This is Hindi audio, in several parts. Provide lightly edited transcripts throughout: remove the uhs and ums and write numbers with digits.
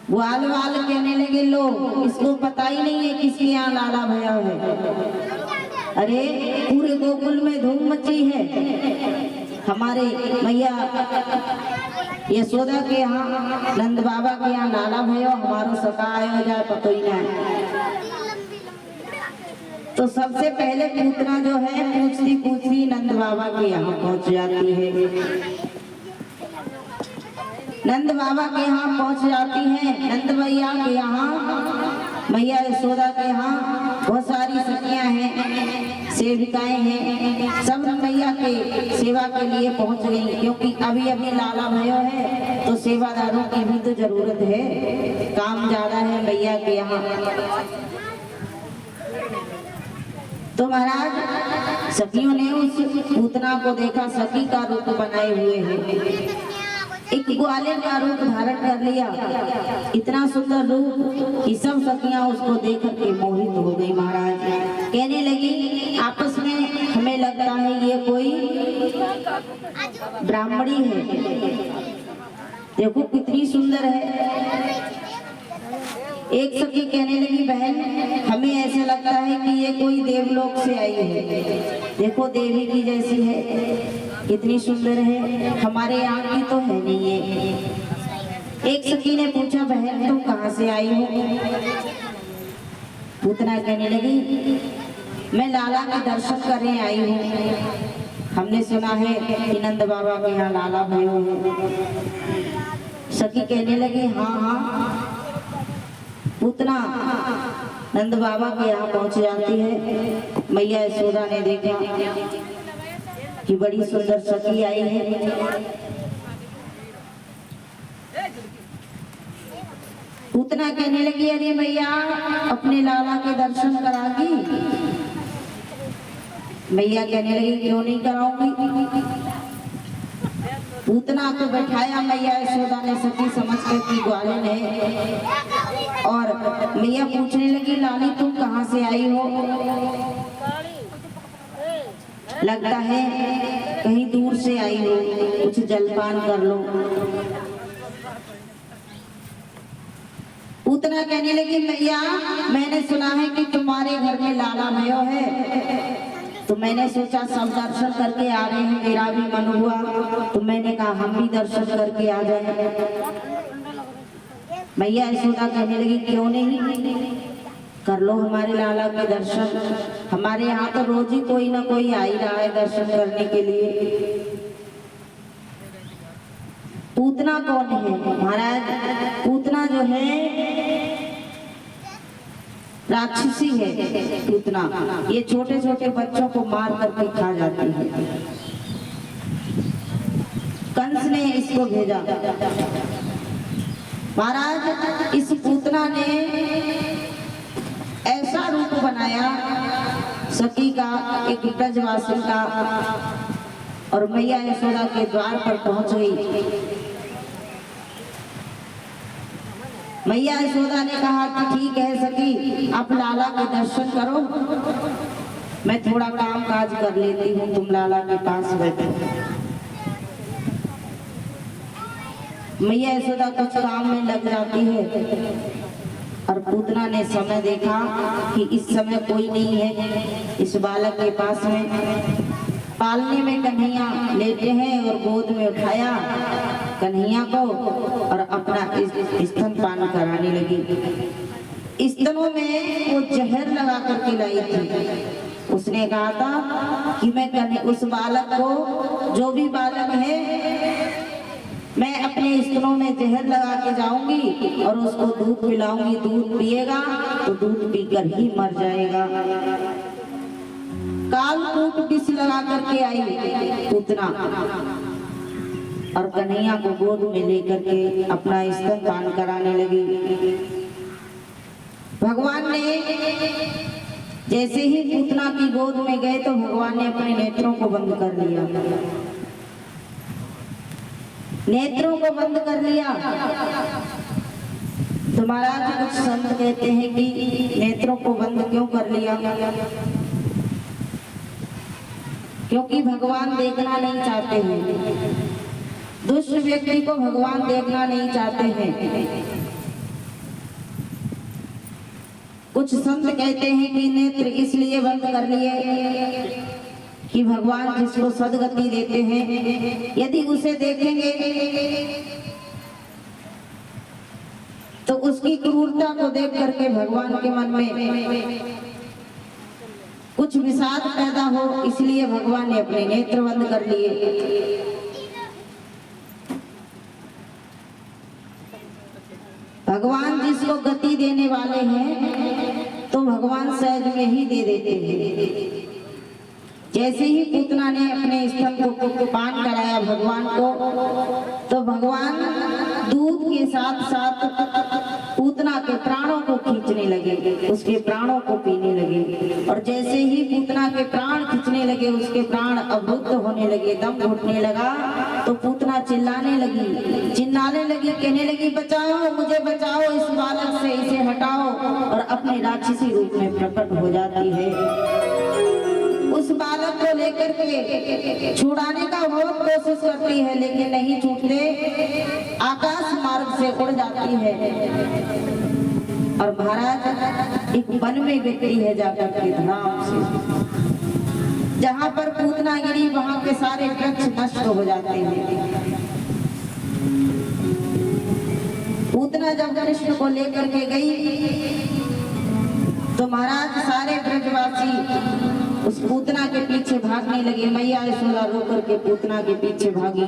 ग्वाल वाल कहने लगे लोग, इसको पता ही नहीं है किसके यहाँ लाला भैया है। अरे पूरे गोकुल में धूम मची है। हमारे मैया यशोदा के यहाँ, नंद बाबा के यहाँ लाला भयो हमारो सका आयो जाए पतो ही नहीं। तो सबसे पहले पूतना जो है पूछती पूछती नंद बाबा के यहाँ पहुंच जाती है। नंद बाबा के यहाँ पहुंच जाती है। नंद भैया के यहाँ, मैया यशोदा के यहाँ बहुत सारी सखियां हैं, सेविकाएं हैं, सब मैया के सेवा के लिए पहुंच गई। क्योंकि अभी अभी लाला भयो है तो सेवादारों की भी तो जरूरत है, काम ज्यादा है मैया के यहाँ। तो महाराज सखियों ने उस पूतना को देखा, सखी का रूप बनाए हुए है, एक ग्वालियर का रूप धारण कर लिया। इतना सुंदर रूप कि सब सखियां उसको देख करके मोहित हो गई। महाराज कहने लगी आपस में, हमें लगता है ये कोई ब्राह्मणी है, देखो कितनी सुंदर है। एक सखी कहने लगी बहन हमें ऐसे लगता है कि ये कोई देवलोक से आई है, देखो देवी की जैसी है, कितनी सुंदर है, हमारे यहाँ की तो है नहीं है। एक सखी ने पूछा बहन तुम कहाँ से आई हो? पूतना कहने लगी मैं लाला के दर्शन करने आई हूँ, हमने सुना है कि नंद बाबा के यहाँ लाला भयो है। सखी कहने लगी हाँ हाँ। पूतना नंद बाबा के यहाँ पहुंच जाती है। मैया यशोदा ने देखा कि बड़ी सुंदर सखी आई है। पूतना कहने लगी अरे मैया अपने लाला के दर्शन करागी? मैया कहने लगी क्यों नहीं कराऊंगी। पूतना को बैठाया मैया यशोदा ने सखी समझ कर की ग्वालिन है, और मैया पूछने लगी लाली तुम कहाँ से आई हो? लगता है कहीं दूर से आई हो, कुछ जलपान कर लो। पूतना कहने लगी मैया मैंने सुना है कि तुम्हारे घर में लाला भयो है, तो मैंने सोचा सब दर्शन करके आ रहे हैं, मेरा भी मन हुआ तो मैंने कहा हम भी दर्शन करके आ जाए। मैया यशोदा कहने लगी क्यों नहीं, कर लो हमारे लाला के दर्शन, हमारे यहाँ तो रोज ही कोई ना कोई आ ही रहा है दर्शन करने के लिए। पूतना कौन है महाराज? पूतना जो है राक्षसी है। पूतना ये छोटे छोटे बच्चों को मार करके खा जाती है। कंस ने इसको भेजा। महाराज इस पूतना ने ऐसा रूप बनाया सखी का, एक ब्रजवासी का, और मैया यशोदा के द्वार पर पहुंच गई। मैया यशोदा ने कहा कि ठीक है सखी आप लाला के दर्शन करो, मैं थोड़ा काम काज कर लेती हूँ, तुम लाला के पास बैठो। मैया यशोदा कुछ काम में लग जाती है, और पूतना ने समय देखा कि इस समय कोई नहीं है इस बालक के पास में। पालने में कन्हैया लेटे हैं और गोद में उठाया कन्हैया को और अपना स्तनपान कराने लगी। स्तनों में वो जहर लगा करके लाई थी। उसने कहा था कि मैं उस बालक को, जो भी बालक है, मैं अपने स्तनों में जहर लगा के जाऊंगी और उसको दूध पिलाऊंगी, दूध पिएगा तो दूध पीकर ही मर जाएगा। कालकूट विष लगा करके आई पूतना और कन्हैया को गोद में लेकर के अपना स्तनपान कराने लगी। भगवान ने जैसे ही पूतना की गोद में गए तो भगवान ने अपने नेत्रों को बंद कर लिया। नेत्रों को बंद कर लिया तो महाराज कुछ संत कहते हैं कि नेत्रों को बंद क्यों कर लिया? क्योंकि भगवान देखना नहीं चाहते हैं। दुष्ट व्यक्ति को भगवान देखना नहीं चाहते हैं। कुछ संत कहते हैं कि नेत्र इसलिए बंद कर लिए कि भगवान जिसको सदगति देते हैं यदि उसे देखेंगे तो उसकी क्रूरता को देख करके भगवान के मन में कुछ विषाद पैदा हो, इसलिए भगवान ने अपने नेत्र बंद कर लिए। भगवान जिसको गति देने वाले हैं तो भगवान सहज में ही दे देते हैं। जैसे ही पूतना ने अपने स्तन को पान कराया भगवान को, तो भगवान दूध के साथ साथ पूतना के प्राणों को खींचने लगे, उसके प्राणों को पीने लगे। और जैसे ही पूतना के प्राण खींचने लगे, उसके प्राण अवरुद्ध होने लगे, दम घुटने लगा, तो पूतना चिल्लाने लगी, चिल्लाने लगी, कहने लगी बचाओ मुझे, बचाओ इस बालक से, इसे हटाओ। और अपने राक्षसी रूप में प्रकट हो जाती है। उस बालक को लेकर के छुड़ाने का बहुत कोशिश करती है, लेकिन नहीं छूटते, आकाश मार्ग से उड़ जाती है। और महाराज एक वन में गिरती है जाकर के धाम से, जहाँ पर पूतना गिरी वहाँ के सारे वृक्ष नष्ट हो जाते हैं। पूतना जब कृष्ण को लेकर के गई तो महाराज सारे ब्रजवासी उस पूतना के पीछे भागने लगे। मैया यशोदा रो करके पूतना के पीछे भागी,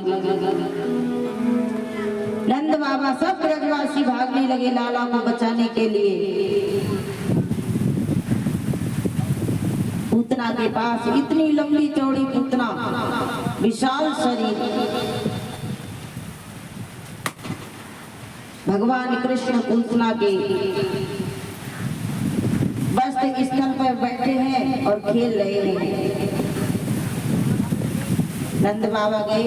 नंद बाबा सब ब्रजवासी भागने लगे लाला को बचाने के लिए। पूतना के पास इतनी लंबी चौड़ी पूतना, विशाल शरीर, भगवान कृष्ण पूतना के वस्त्र स्थल पर बैठे हैं और खेल रहे हैं। नंद बाबा गए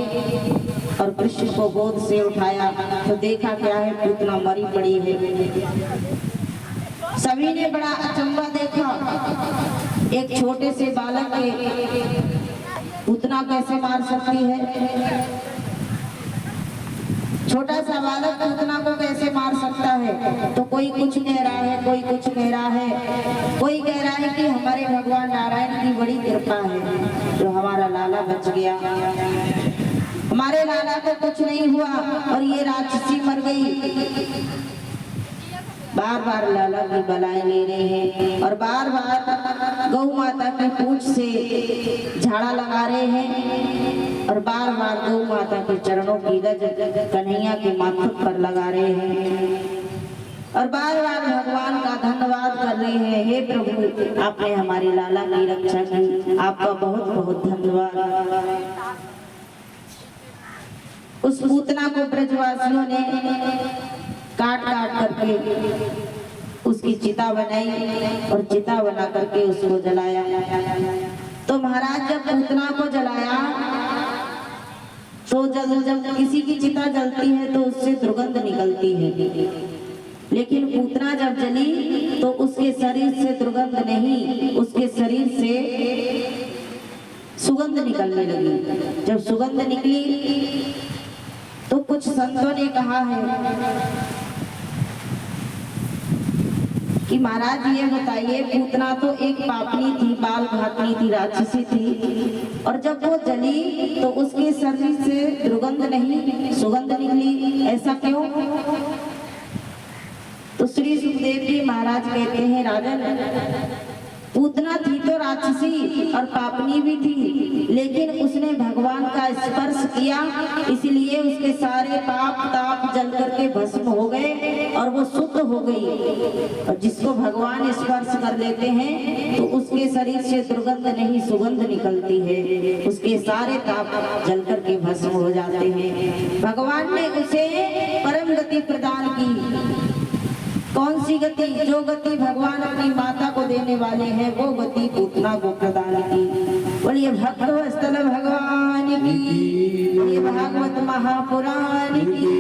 और कृष्ण को गोद से उठाया तो देखा क्या है, पूतना मरी पड़ी है। सभी ने बड़ा अचंभा देखा, एक छोटे से बालक के पूतना कैसे मार सकती है, छोटा सा बालक पूतना को कैसे मार सकता है। तो कोई कुछ कह रहा है, कोई कुछ कह रहा है, कोई कह रहा है कि हमारे भगवान नारायण की बड़ी कृपा है जो हमारा लाला बच गया, हमारे लाला को कुछ नहीं हुआ और ये राक्षसी मर गई। बार बार लाला की बलाएं ले रहे हैं और बार बार गौ माता की पूंछ से झाड़ा लगा रहे हैं और बार बार गौ माता के चरणों की रज कन्हैया के माथे पर लगा रहे हैं और बार बार भगवान का धन्यवाद कर रहे हैं। हे प्रभु, आपने हमारे लाला की रक्षा की, आपका बहुत बहुत धन्यवाद। उस पूतना को ब्रजवासियों ने काट काट करके उसकी चिता बनाई और चिता बना करके उसको जलाया। तो महाराज जब पूतना को जलाया तो जब किसी की चिता जलती है तो उससे दुर्गंध निकलती है, लेकिन पूतना जब जली तो उसके शरीर से दुर्गंध नहीं, उसके शरीर से सुगंध निकलने लगी। जब सुगंध निकली तो कुछ संतों ने कहा है कि महाराज ये बताइए, पूतना तो एक पापनी थी, बाल घातनी थी, राक्षसी थी, और जब वो जली तो उसके शरीर से दुर्गंध नहीं सुगंध निकली, ऐसा क्यों? तो श्री सुखदेव जी महाराज कहते हैं, राजन, पूतना थी तो राक्षसी और पापनी भी थी, लेकिन उसने भगवान का स्पर्श किया, इसलिए उसके सारे पाप ताप जल करके भस्म हो गए और वो शुद्ध हो गई। और जिसको भगवान स्पर्श कर लेते हैं तो उसके शरीर से दुर्गंध नहीं सुगंध निकलती है, उसके सारे ताप जल करके भस्म हो जाते हैं। भगवान ने उसे परम गति प्रदान की। कौन सी गति? जो गति भगवान अपनी माता को देने वाले हैं वो गति पूतना को प्रदान की। बोलिए भक्त वत्सल भगवान की, बोलिए भागवत महापुराण की।